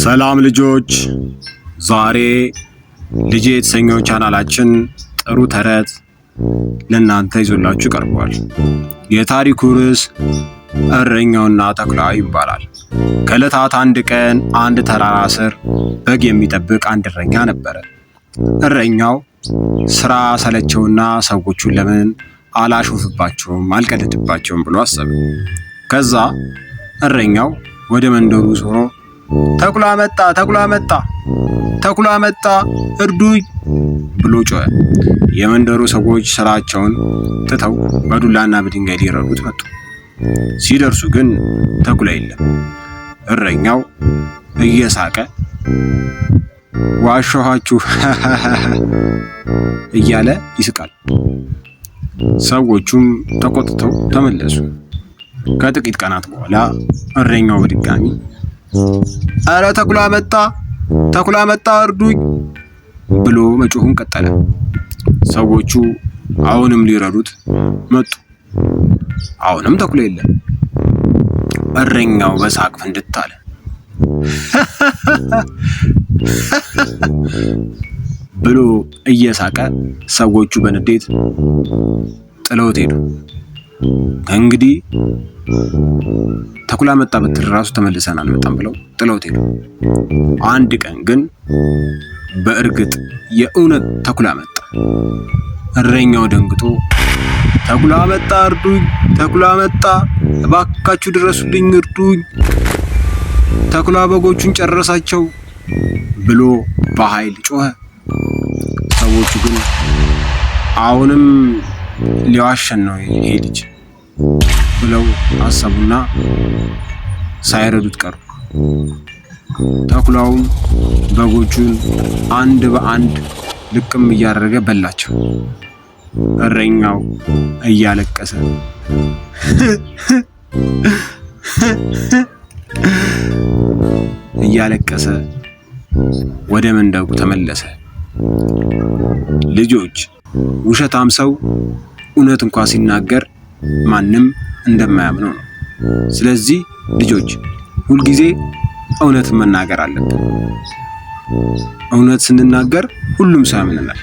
ሰላም ልጆች፣ ዛሬ ልጄ የተሰኘው ቻናላችን ጥሩ ተረት ለእናንተ ይዞላችሁ ቀርቧል። የታሪኩ ርዕስ እረኛውና ተኩላው ይባላል። ከዕለታት አንድ ቀን አንድ ተራራ ስር በግ የሚጠብቅ አንድ እረኛ ነበረ። እረኛው ስራ ሰለቸውና ሰዎቹን ለምን አላሾፍባቸውም አልቀልድባቸውም ብሎ አሰበ። ከዛ እረኛው ወደ መንደሩ ዞሮ ተኩላ መጣ፣ ተኩላ መጣ፣ ተኩላ መጣ፣ እርዱኝ ብሎ ጮኸ። የመንደሩ ሰዎች ስራቸውን ትተው በዱላና በድንጋይ ሊረዱት መጡ። ሲደርሱ ግን ተኩላ የለም። እረኛው እየሳቀ ዋሻኋችሁ እያለ ይስቃል። ሰዎቹም ተቆጥተው ተመለሱ። ከጥቂት ቀናት በኋላ እረኛው በድጋሚ አረ ተኩላ መጣ፣ ተኩላ መጣ፣ እርዱኝ ብሎ መጮሁን ቀጠለ። ሰዎቹ አሁንም ሊረዱት መጡ። አሁንም ተኩላ የለም። እረኛው በሳቅ ፍንድት አለ። ብሎ እየሳቀ ሰዎቹ በንዴት ጥለውት ሄዱ። ከእንግዲህ ተኩላ መጣ ብትል ራሱ ተመልሰን አንመጣም ብለው ጥለውት ሄዱ። አንድ ቀን ግን በእርግጥ የእውነት ተኩላ መጣ። እረኛው ደንግጦ ተኩላ መጣ፣ እርዱኝ፣ ተኩላ መጣ፣ እባካችሁ ድረሱልኝ፣ እርዱኝ፣ ተኩላ በጎቹን ጨረሳቸው ብሎ በኃይል ጮኸ። ሰዎቹ ግን አሁንም ሊዋሸን ነው ይሄ ልጅ ብለው አሰቡና ሳይረዱት ቀሩ። ተኩላውም በጎቹን አንድ በአንድ ልቅም እያደረገ በላቸው። እረኛው እያለቀሰ ወደ መንደሩ ተመለሰ። ልጆች፣ ውሸታም ሰው እውነት እንኳን ሲናገር ማንም እንደማያምነው ነው። ስለዚህ ልጆች ሁልጊዜ እውነትን መናገር አለብን። እውነት ስንናገር ሁሉም ሰው ያምነናል።